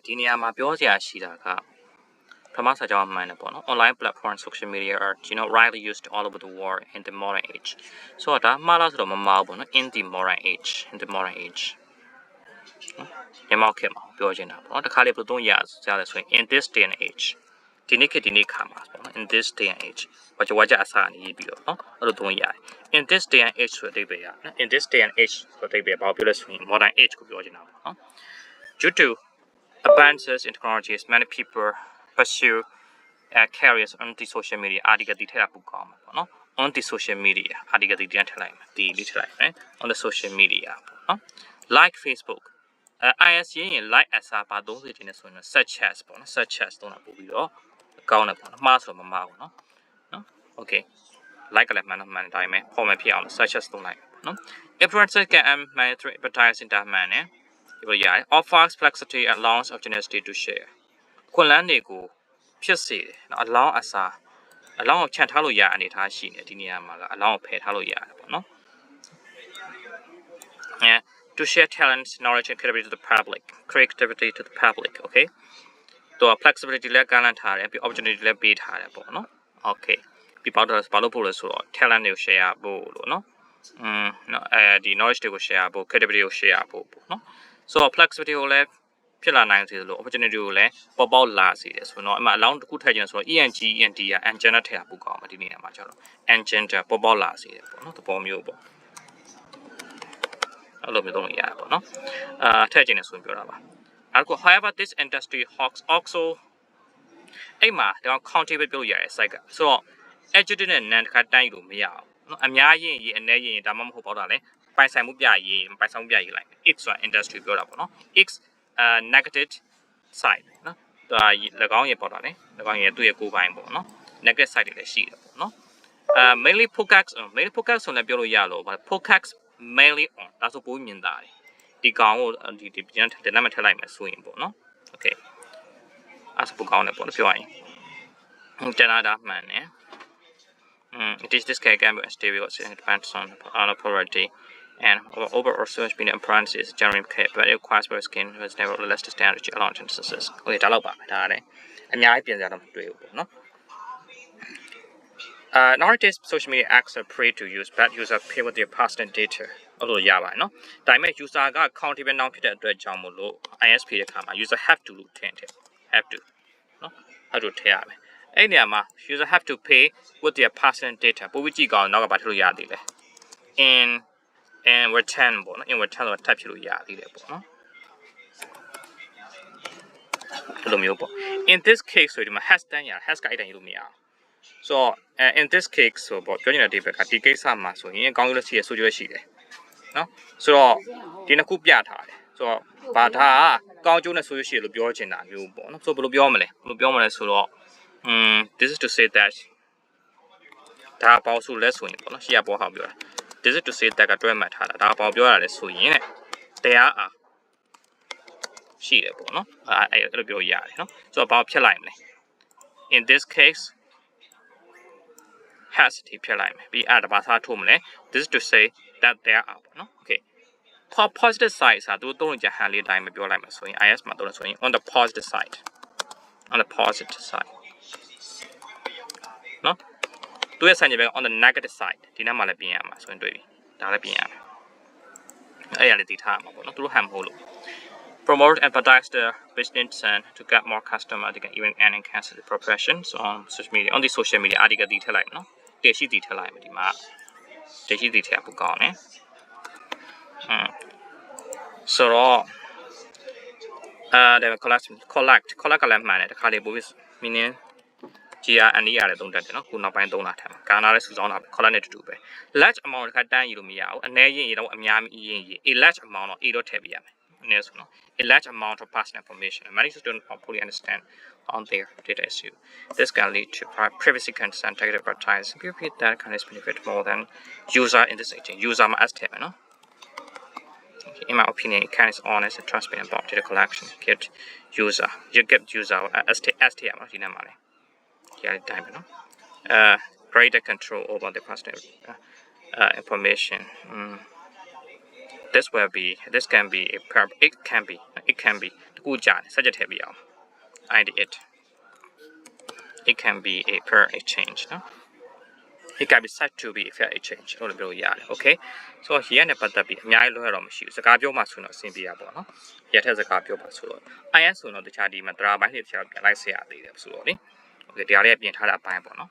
ဒီနေရာမှာပြောစရာရှိတာကပထမစာကြောင်းမှန်တယ်ပေါ့နော် online platform social media are widely used all over the world in the modern age ဆိုတော့ဒါမှားလားဆိုတော့မမှားဘူးပေါ့နော် in the modern age မြန်မာခေတ်မှာပြောချင်တာပေါ့နော်တခါလေဘယ်လိုသုံးရလဲဆိုရင် in this day and age ဒီနေ့ခေတ်ဒီနေ့ခါမှာပေါ့နော် in this day and age ဘာကြောင့်အစားနေပြီးတော့နော်အဲ့လိုသုံးရတယ် in this day and age ဆိုတဲ့အဓိပ္ပာယ်ရနော် in this day and age ဆိုတဲ့အဓိပ္ပာယ်ဘာပြောလဲဆိုရင် modern age ကိုပြောချင်တာပေါ့နော် due to advances in technologies many people pursue careers on the social media အာဒီကတိထက်ပိုကောင်းမှာပေါ့နော် on the social media အာဒီကတိပြန်ထည့်လိုက်မယ်ဒီလေးထည့်လိုက်မယ် on the social media ပေါ့နော် like Facebook IS ရင် like အစားပါ30တင်နေဆိုရင် such as ပေါ့နော် such as တော့ပို့ပြီးတော့ကောင်းတယ်ပေါ့နော်မှားဆိုမမှားဘူးနော် okay like လည်းမှန်တိုင်းပဲ format ဖြစ်အောင် such as တော့လိုက်နော် influencer can manage advertising that manner ဒီလိုရတယ် offers flexibility and allows opportunity to share ခွန်လန်းတွေကိုဖြစ်စေတယ်နော် allow အစား allow ကိုချန်ထားလို့ရအနေထားရှိနေဒီနေရာမှာက allow ကိုဖယ်ထားလို့ရတယ်ပေါ့နော် to share talents knowledge and creativity to the public creativity to the public okay တော့ flexibility လည်းကမ်းလှမ်းထားတယ်ပြီး opportunity လည်းပေးထားတယ်ပေါ့နော် okay ပြီးဘာလို့ပို့လဲဆိုတော့ talent တွေကို share ဖို့လို့နော်ဒီ knowledge တွေကို share ဖို့ creativity ကို share ဖို့ပေါ့နော် so flexibility ကိုလည်းဖြစ်လာနိုင်စေလို့ opportunity ကိုလည်းပေါ်ပေါက်လာစေတယ်ဆိုတော့အမှ allow တစ်ခုထည့်ခြင်းဆိုတော့ ENG END က engine နဲ့ထည့်ဖို့ကောင်းမှာဒီနေရာမှာကျတော့ engine ပေါ်ပေါက်လာစေတယ်ပေါ့နော်သဘောမျိုးပေါ့အဲ့လိုမျိုးသုံးလို့ရတယ်ပေါ့နော်ထည့်ခြင်းနဲ့ဆိုရင်ပြောတာပါအဲ့ကို however this industry hawks also အဲ့မှာဒါ countable ပြောရတဲ့ site ကဆိုတော့ adjective နဲ့ noun တစ်ခါတိုင်းလို့မရအောင်နော်အများရင်အနည်းရင်ဒါမှမဟုတ်ပေါ့တာလေပိုင်ဆိုင်မှုပြရေးပိုင်ဆိုင်မှုပြရေးလိုက် x ဆိုတာ industry ပြောတာပေါ့နော် x negative side နော်ဒါ၎င်းရေပေါ့တာလေ၎င်းရေသူ့ရဲ့ကိုယ်ပိုင်ပေါ့နော် negative side တွေလည်းရှိတယ်ပေါ့နော်mainly focus ဆိုလည်းပြောလို့ရလို့ focus mainly on ဒါဆိုပိုမြင်တာတယ်ဒီကောင်ကိုဒီပြန်ထည့်နံပါတ်ထည့်လိုက်မယ်ဆိုရင်ပေါ့နော် okay အဲ့ဒါပိုကောင်းတယ်ပေါ့ပြောရရင်ကျန်တာမှန်တယ်it is this can be stereo it depends on polarity and overall search being appearance is generally okay but it requires very skin was nevertheless the standard along instances okay ဒါတော့ပါဒါလည်းအများကြီးပြင်စရာတော့မတွေ့ဘူးပေါ့နော်nowadays social media acts are free to use but user pay with their personal data အဲ့လိုရပါတယ်နော်ဒါပေမဲ့ user က accountable နောက်ဖြစ်တဲ့အတွက်ကြောင့်မို့လို့ ISP ရဲ့ခါမှာ user have to လို့ထည့်တယ် have to နော်အဲ့လိုထည့်ရမယ်အဲ့နေရာမှာ user have to pay with their personal data ပို့ပြီးကြည့်ကောင်းနောက်ကဘာထည့်လို့ရသေးလဲ in return ပေါ့နော် in return လို့ထပ်ဖြစ်လို့ရသေးတယ်ပေါ့နော်အဲ့လိုမျိုးပေါ့ in this case ဆိုဒီမှာ has တန်းရ has ကအဲ့တိုင်းလို့မရအောင် so in this case ဆိုပေါ့ပြောနေတာဒီဘက်ကဒီကိစ္စမှာဆိုရင်ကောင်းကျိုးလည်းရှိရဆိုးကျိုးလည်းရှိတယ်နော်ဆိုတော့ဒီနှစ်ခုပြထားတယ်ဆိုတော့ဘာသာကောင်းကျိုးနဲ့ဆိုးကျိုးရှိရလို့ပြောချင်တာမျိုးပေါ့နော်ဆိုဘယ်လိုပြောမလဲဆိုတော့this is to say that ဒါပေါ့ဆိုလဲဆိုရင်ပေါ့နော်ရှေ့ကပေါ်ဟောက်ပြောတာ this is to say that ကတွဲမှတ်ထားတာဒါပေါ့ပြောရတယ်ဆိုရင်တဲ့တရားအားရှိတယ်ပေါ့နော်အဲ့လိုပြောရတယ်နော်ဆိုတော့ဘာဖြစ်လိုက်မလဲ in this case has ဒီဖြစ်လိုက်မယ်ပြီးအဲ့ဒါဘာသာထိုးမလဲ this is to say that there are ပေါ့နော် okay positive side ဆိုတာသူတို့ကြဟန်လေးတိုင်းမပြောလိုက်မှာဆိုရင် is မှာတော့ဆိုရင် on the positive side နော်သူရဲ့ဆိုင်ကြပဲ on the negative side ဒီနားမှာလည်းပြင်ရမှာဆိုရင်တွေ့ပြီဒါလည်းပြင်ရမယ်အဲ့ရလည်းတည်ထားရမှာပေါ့နော်သူတို့ဟန်မဟုတ်လို့ promote and advertise the business and to get more customer they can even enhance the professions on social media on the social media အဒီကတည်ထည့်လိုက်နော်တည်ရှိတည်ထည့်လိုက်မယ်ဒီမှာတည်ရှိတည်ထည့်ဖို့ကောင်းတယ်ဆိုတော့ဒါ collect ကလည်းမှန်တယ်တခါလေးပို့ပြီး meaning GRN ရတယ်သုံးတတ်တယ်နော်ခုနောက်ပိုင်းသုံးတာထားမှာကာနာလည်းစုဆောင်းတာပဲ collect နဲ့တူတူပဲ large amount တခါတန်းရလို့မရဘူးအနည်းရင်တော့အများကြီးရင် a large amount တော့ a တော့ထည့်ပေးရမယ်အနည်းဆိုတော့ a large amount of personal information many students don't fully understand on their data issue this can lead to privacy concerns targeted advertising people that can benefit more than user in this agent user မှာ as ထည့်မယ်နော်in my opinion, it can is honest and transparent about data collection. You get user STM, you know, greater control over the personal information. It can be it can be တကူကြာတယ် subject ထည့်ပြအောင် id it can be a fair exchange နော် it can be said to be a fair exchange လို့ပြောလို့ရတယ် okay ဆိုတော့ here နဲ့ပတ်သက်ပြီးအများကြီးလွှဲတော့မရှိဘူးစကားပြောမှဆိုတော့အဆင်ပြေရပါတော့ရထက်စကားပြောပါဆိုတော့ is ဆိုတော့တခြားဒီမှာတရားပိုင်းတွေတခြားပြန်လိုက်ဆရာသေးတယ်ဆိုတော့လေ okay တရားလေးပြင်ထားတာအပိုင်းပေါ့နော်